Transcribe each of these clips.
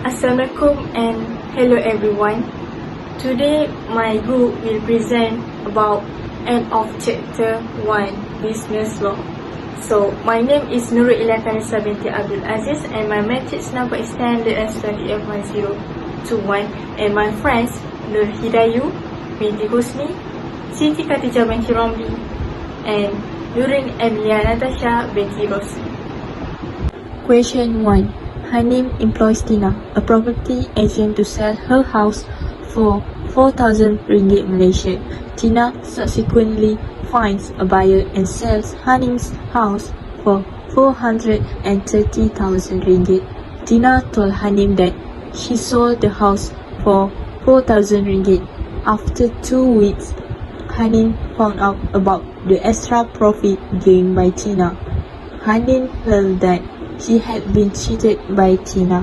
Assalamualaikum and hello everyone. Today my group will present about end of chapter 1 business law. So my name is NURUL binti ABDUL AZIZ and my matrix number is standard as 20F1021 and my friends HEDAYU binti HUSNI, SITI KHATIJAH binti ROMLI and NURIN AMYLIA NATASHA binti ROSLI. Question 1. Hanim employs Tina, a property agent, to sell her house for 4,000 ringgit Malaysian. Tina subsequently finds a buyer and sells Hanim's house for 430,000 ringgit. Tina told Hanim that she sold the house for 4,000 ringgit. After 2 weeks, Hanim found out about the extra profit gained by Tina. Hanim felt that she had been cheated by Tina.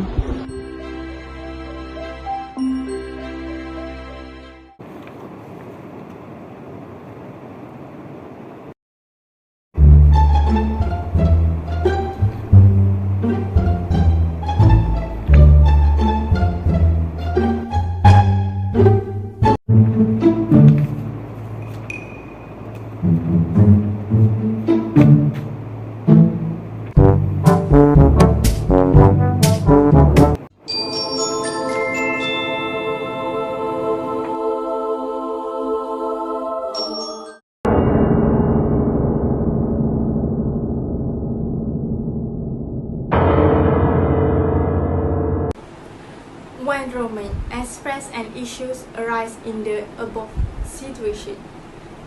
When Roman express and issues arise in the above situation,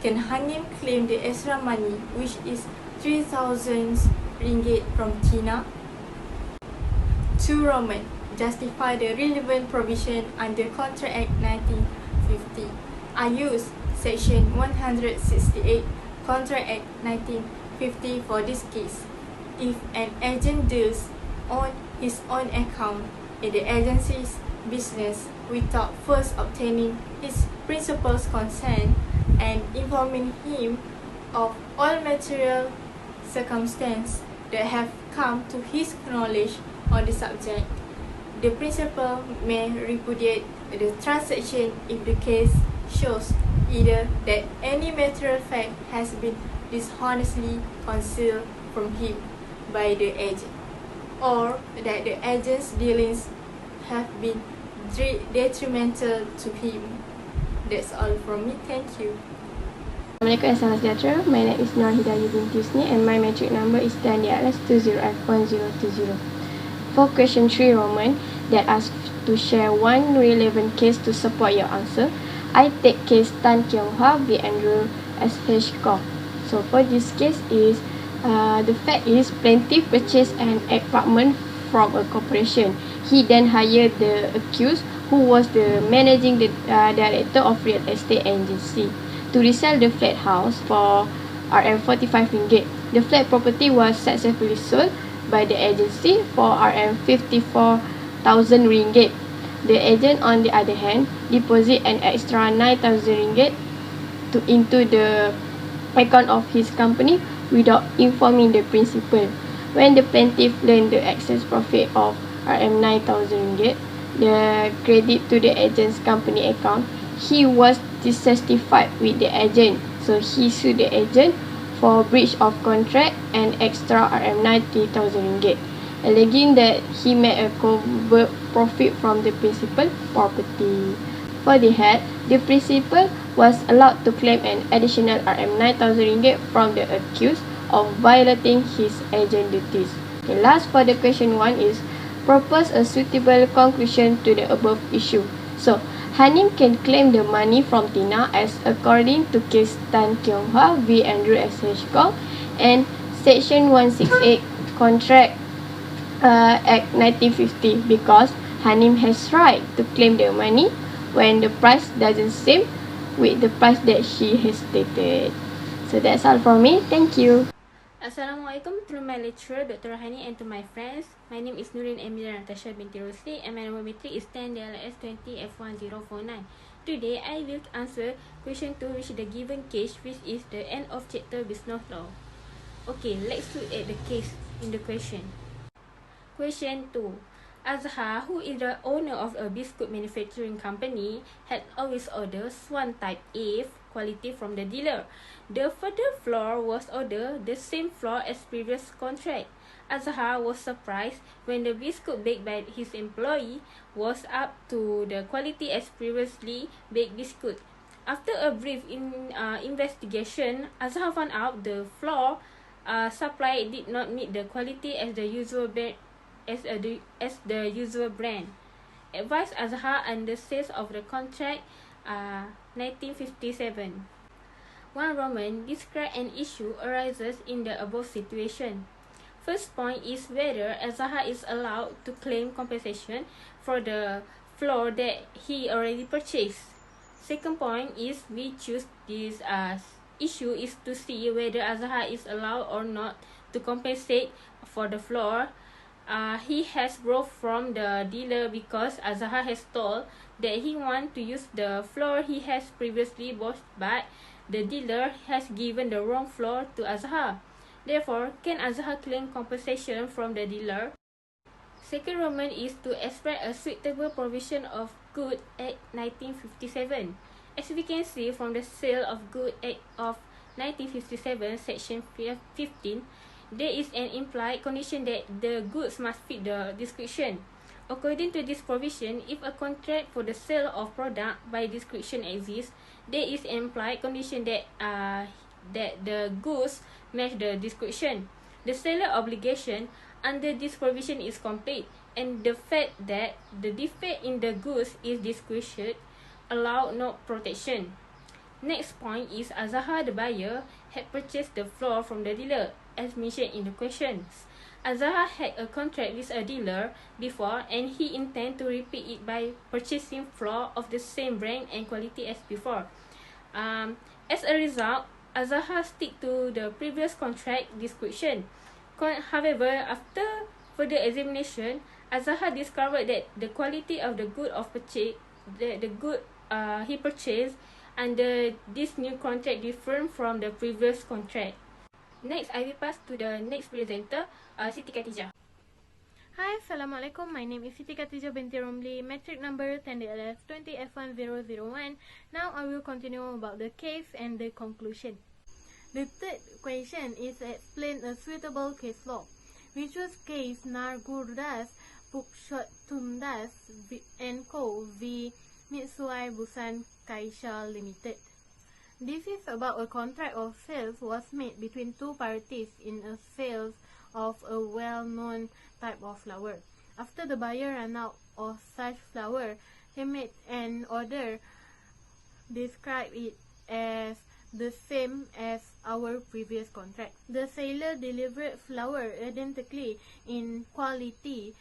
can Hanim claim the extra money, which is 3,000 ringgit from Tina? 2. Roman justify the relevant provision under Contract Act 1950. I use Section 168 Contract Act 1950 for this case. If an agent deals on his own account in the agency's business without first obtaining his principal's consent and informing him of all material circumstances that have come to his knowledge on the subject, the principal may repudiate the transaction if the case shows either that any material fact has been dishonestly concealed from him by the agent, or that the agent's dealings have been detrimental to him. That's all from me. Thank you. Assalamualaikum and salam sejahtera. My name is HEDAYU binti HUSNI and my matric number is DANDIALS 20F1020. For question 3 Roman that asks to share one relevant case to support your answer, I take case Tan Kiong Hua v. Andrew SH Kong. So for this case is the fact is plaintiff purchased an apartment from a corporation. He then hired the accused, who was the managing director of real estate agency, to resell the flat house for RM45 ringgit. The flat property was successfully sold by the agency for RM54,000 ringgit. The agent, on the other hand, deposit an extra 9,000 ringgit into the account of his company without informing the principal. When the plaintiff learned the excess profit of RM9,000 ringgit, the credit to the agent's company account, he was dissatisfied with the agent, so he sued the agent for breach of contract and extra RM90,000 ringgit, alleging that he made a covert profit from the principal property. For the head, the principal was allowed to claim an additional RM9,000 ringgit from the accused of violating his agent duties. Okay, last for the question 1 is propose a suitable conclusion to the above issue. So, Hanim can claim the money from Tina as according to case Tan Kiong Hua v. Andrew SH Kong and Section 168 Contract Act 1950 because Hanim has right to claim the money when the price doesn't seem with the price that she has stated. So that's all from me. Thank you. Assalamualaikum to my lecturer, Dr. Hani, and to my friends. My name is NURIN AMYLIA NATASHA binti ROSLI and my number matric is 10DLS20F1049. Today, I will answer question 2, which is the given case, which is the end of chapter business law. Okay, let's look at the case in the question. Question 2. Azhar, who is the owner of a biscuit manufacturing company, had always ordered Swan Type A quality from the dealer. The further flour was ordered the same flour as previous contract. Azhar was surprised when the biscuit baked by his employee was up to the quality as previously baked biscuit. After a brief investigation, Azhar found out the flour supply did not meet the quality as the usual usual brand. Advised Azhar and the sales of the contract 1957. 1 Roman describe an issue arises in the above situation. First point is whether Azhar is allowed to claim compensation for the flour that he already purchased. Second point is we choose this issue is to see whether Azhar is allowed or not to compensate for the flour he has bought from the dealer, because Azhar has told that he wants to use the flour he has previously bought, but the dealer has given the wrong flour to Azhar. Therefore, can Azhar claim compensation from the dealer? Second Roman is to express a suitable provision of Good Act 1957. As we can see from the Sale of Good Act of 1957, Section 15, there is an implied condition that the goods must fit the description. According to this provision, if a contract for the sale of product by description exists, there is an implied condition that the goods match the description. The seller obligation under this provision is complete, and the fact that the defect in the goods is description allow no protection. Next point is Azhar, the buyer, had purchased the flour from the dealer, as mentioned in the questions. Azhar had a contract with a dealer before, and he intended to repeat it by purchasing flour of the same brand and quality as before. As a result, Azhar stick to the previous contract description. However, after further examination, Azhar discovered that the quality of the good of purchase, the good he purchased under this new contract different from the previous contract. Next, I will pass to the next presenter, Siti KHATIJAH. Hi, Assalamualaikum. My name is Siti KHATIJAH binti ROMLI, metric number 10DLF20F1001. Now I will continue about the case and the conclusion. The third question is explain a suitable case law, which was case Nargurdas Pukshottumdas and Co. v. Mitsui Bussan Kaisha Limited. This is about a contract of sales was made between two parties in a sales of a well-known type of flour. After the buyer ran out of such flour, he made an order, describe it as the same as our previous contract. The seller delivered flour identically in quality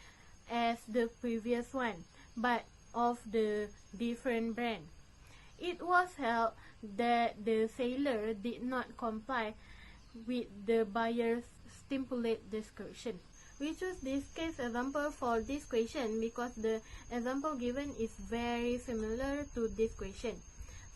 as the previous one, but of the different brand. It was held that the seller did not comply with the buyer's stipulated description. We choose this case example for this question because the example given is very similar to this question.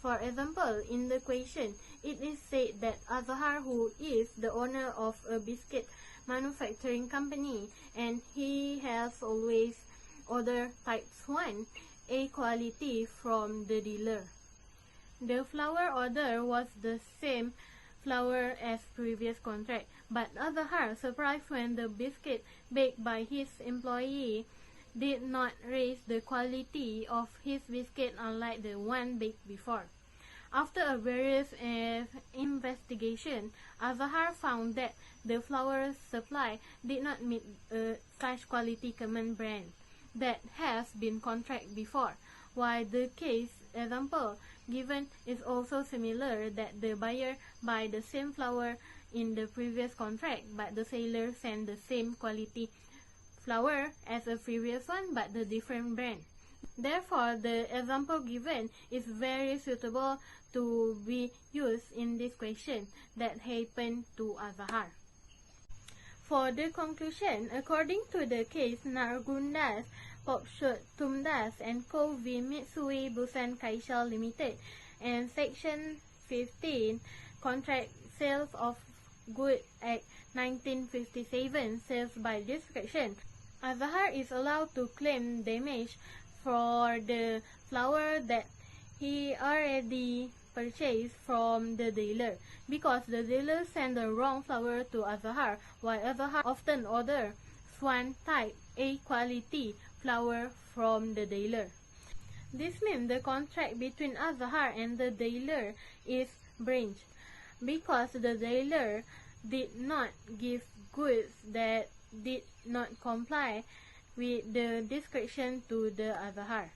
For example, in the question, it is said that Azhar, who is the owner of a biscuit manufacturing company, and he has always ordered type 1 A quality from the dealer. The flour order was the same flour as previous contract, but Azhar surprised when the biscuit baked by his employee did not raise the quality of his biscuit unlike the one baked before. After a various investigation, Azhar found that the flour supply did not meet such quality common brand that has been contract before, while the case example given is also similar, that the buyer buy the same flour in the previous contract, but the seller sent the same quality flour as a previous one but the different brand. Therefore, the example given is very suitable to be used in this question that happened to Azhar. For the conclusion, according to the case Nargundas, Pokshottumdas and Co. v. Mitsui Bussan Kaisha Limited and Section 15 Contract Sales of Good Act 1957 Sales by Description, Azahar is allowed to claim damage for the flower that he already purchased from the dealer, because the dealer sent the wrong flower to Azahar, while Azahar often order Swan type A quality flower from the dealer. This means the contract between Azahar and the dealer is breached, because the dealer did not give goods that did not comply with the description to the Azahar.